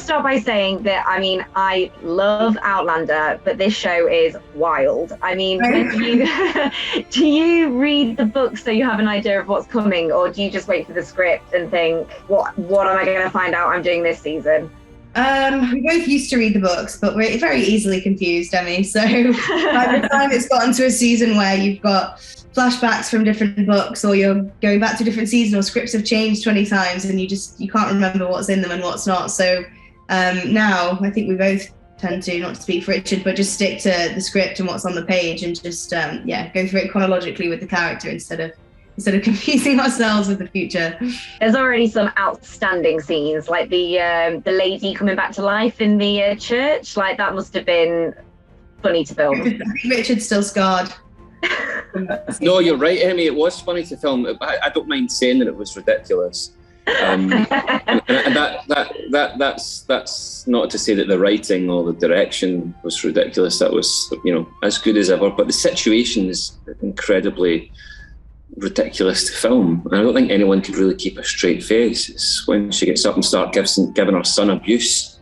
just start by saying that, I mean, I love Outlander, but this show is wild. I mean, do you read the book so you have an idea of what's coming, or do you just wait for the script and think, what am I going to find out I'm doing this season? We both used to read the books, but we're very easily confused, Emmy. So by the time it's gotten to a season where you've got flashbacks from different books, or you're going back to a different season, or scripts have changed 20 times and you can't remember what's in them and what's not. So now I think we both tend to, not to speak for Richard, but just stick to the script and what's on the page, and just go through it chronologically with the character instead of confusing ourselves with the future. There's already some outstanding scenes, like the lady coming back to life in the church. Like, that must have been funny to film. I think Richard's still scarred. No, you're right, Emmy. It was funny to film. I don't mind saying that it was ridiculous. And that's not to say that the writing or the direction was ridiculous. That was, as good as ever. But the situation is incredibly ridiculous to film. And I don't think anyone could really keep a straight face. It's when she gets up and starts giving her son abuse.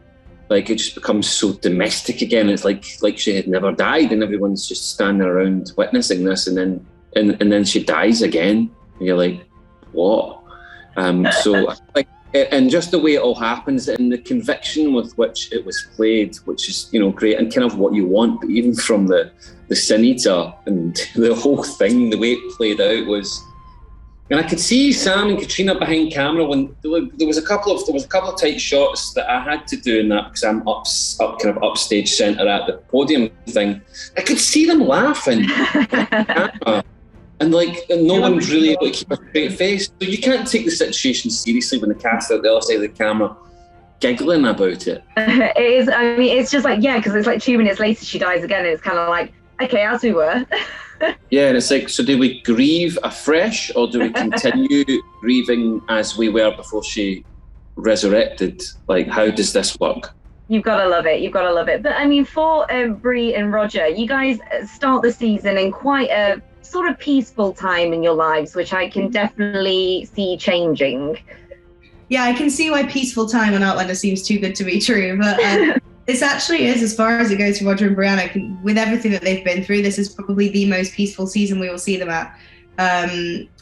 Like, it just becomes so domestic again. It's like she had never died, and everyone's just standing around witnessing this, and then she dies again. And you're like, what? So, and just the way it all happens, and the conviction with which it was played, which is, great, and kind of what you want. But even from the Sin Eater and the whole thing, the way it played out was. And I could see Sam and Katrina behind camera when there was a couple of tight shots that I had to do in that, because I'm up kind of upstage centre at the podium thing. I could see them laughing, and no one's really able to keep a straight face. So you can't take the situation seriously when the cast out the other side of the camera giggling about it. It is. I mean, it's just because it's like 2 minutes later she dies again, and it's kind of like, okay, as we were. Yeah, and it's like, so do we grieve afresh, or do we continue grieving as we were before she resurrected? Like, how does this work? You've got to love it. But I mean, for Brie and Roger, you guys start the season in quite a sort of peaceful time in your lives, which I can definitely see changing. Yeah, I can see why peaceful time on Outlander seems too good to be true, but this actually is, as far as it goes for Roger and Brianna, with everything that they've been through, this is probably the most peaceful season we will see them at,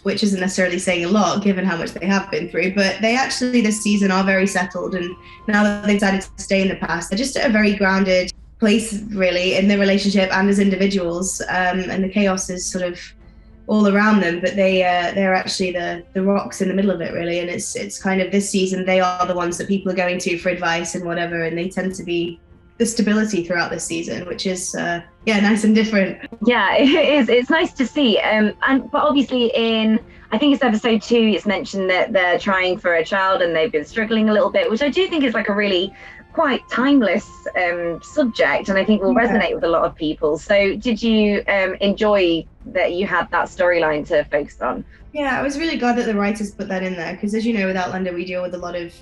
which isn't necessarily saying a lot given how much they have been through. But they actually, this season, are very settled, and now that they've decided to stay in the past, they're just at a very grounded place, really, in their relationship and as individuals, and the chaos is sort of all around them, but they're actually the rocks in the middle of it, really. And it's kind of, this season, they are the ones that people are going to for advice and whatever, and they tend to be the stability throughout this season, which is nice and different. Yeah, it is. It's nice to see. But obviously in, I think it's episode 2, it's mentioned that they're trying for a child and they've been struggling a little bit, which I do think is like a really quite timeless subject, and I think will resonate with a lot of people. So did you enjoy that you had that storyline to focus on? Yeah, I was really glad that the writers put that in there, because as you know, with Outlander, we deal with a lot of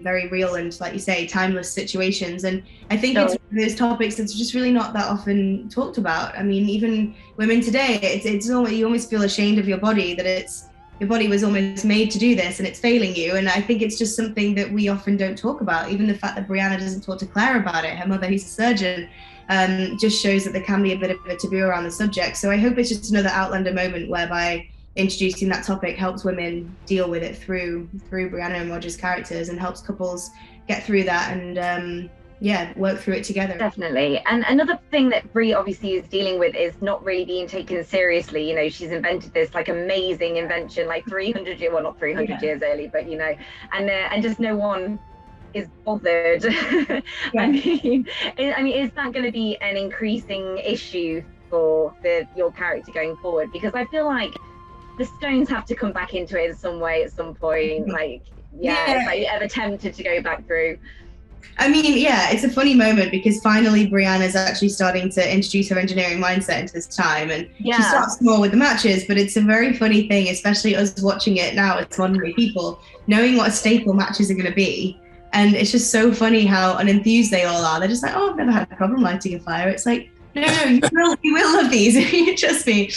very real and, like you say, timeless situations. And I think it's those topics that's just really not that often talked about. I mean, even women today, it's almost, you almost feel ashamed of your body, that your body was almost made to do this and it's failing you. And I think it's just something that we often don't talk about. Even the fact that Brianna doesn't talk to Claire about it, her mother, who's a surgeon, just shows that there can be a bit of a taboo around the subject. So I hope it's just another Outlander moment whereby introducing that topic helps women deal with it through Brianna and Roger's characters, and helps couples get through that and work through it together. Definitely. And another thing that Brie obviously is dealing with is not really being taken seriously. You know, she's invented this like amazing invention, like 300 years, well, not 300 years early, but you know, and just no one is bothered. I mean, is that going to be an increasing issue for your character going forward? Because I feel like the stones have to come back into it in some way at some point. Like, it's like, you ever tempted to go back through? I mean, it's a funny moment, because finally Brianna's actually starting to introduce her engineering mindset into this time, and she starts more with the matches, but it's a very funny thing, especially us watching it now as modern day people, knowing what a staple matches are going to be. And it's just so funny how unenthused they all are. They're just like, oh, I've never had a problem lighting a fire. It's like, no, you will love these if you trust me.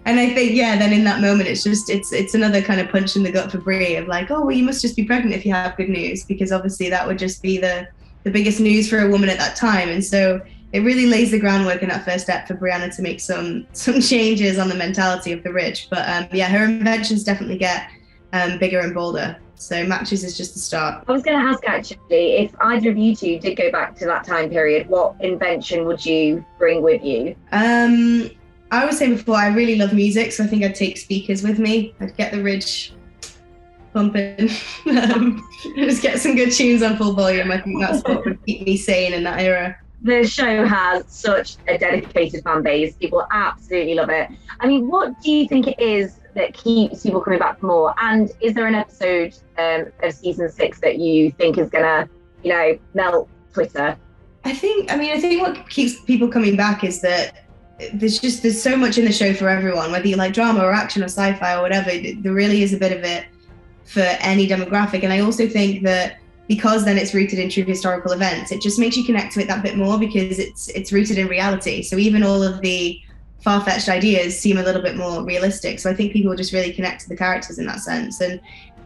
And I think, then in that moment, it's another kind of punch in the gut for Brie of like, oh, well, you must just be pregnant if you have good news, because obviously that would just be the biggest news for a woman at that time. And so it really lays the groundwork in that first step for Brianna to make some changes on the mentality of the rich. But her inventions definitely get bigger and bolder. So Matches is just the start. I was going to ask, actually, if either of you two did go back to that time period, what invention would you bring with you? I was saying before, I really love music, so I think I'd take speakers with me. I'd get the Ridge pumping, just get some good tunes on full volume. I think that's what would keep me sane in that era. The show has such a dedicated fan base. People absolutely love it. I mean, what do you think it is that keeps people coming back for more? And is there an episode of season 6 that you think is gonna, melt Twitter? I think what keeps people coming back is that there's so much in the show for everyone, whether you like drama or action or sci-fi or whatever. There really is a bit of it for any demographic. And I also think that because then it's rooted in true historical events, it just makes you connect to it that bit more, because it's rooted in reality. So even all of the far-fetched ideas seem a little bit more realistic. So I think people just really connect to the characters in that sense. And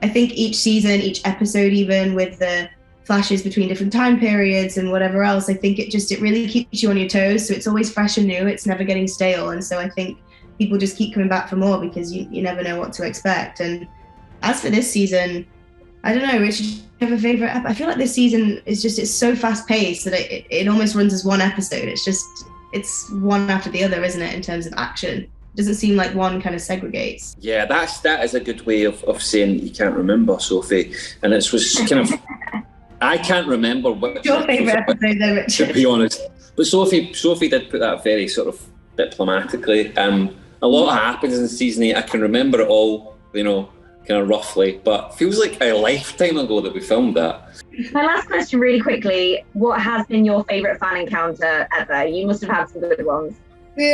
I think each season, each episode, even with the flashes between different time periods and whatever else, I think it really keeps you on your toes. So it's always fresh and new. It's never getting stale. And so I think people just keep coming back for more, because you never know what to expect. And as for this season, I don't know, Richard, do you have a favorite? I feel like this season it's so fast paced that it almost runs as one episode. It's one after the other, isn't it, in terms of action? It doesn't seem like one kind of segregates. Yeah, that is a good way of saying you can't remember, Sophie. And it was kind of, I can't remember what your favourite episode though, Richard. To be honest. But Sophie did put that very sort of diplomatically. A lot happens in season 8. I can remember it all, kind of roughly, but feels like a lifetime ago that we filmed that. My last question really quickly, what has been your favourite fan encounter ever? You must have had some good ones. Do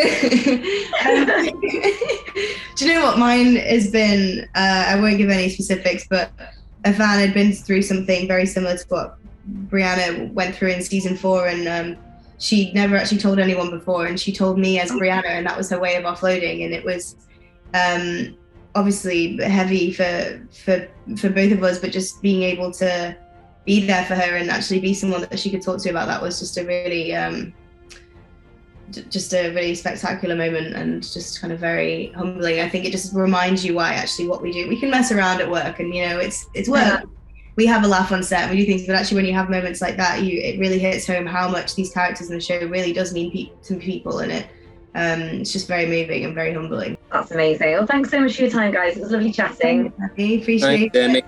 you know what mine has been? I won't give any specifics, but a fan had been through something very similar to what Brianna went through in season 4, and she'd never actually told anyone before, and she told me as Brianna, and that was her way of offloading. And it was obviously heavy for both of us, but just being able to be there for her and actually be someone that she could talk to about that was just a really spectacular moment, and just kind of very humbling. I think it just reminds you why actually what we do. We can mess around at work, and it's work. We have a laugh on set, we do things, but actually when you have moments like that, it really hits home how much these characters in the show really does mean to people, and it's just very moving and very humbling. That's amazing. Well, thanks so much for your time, guys. It was lovely chatting. Appreciate it.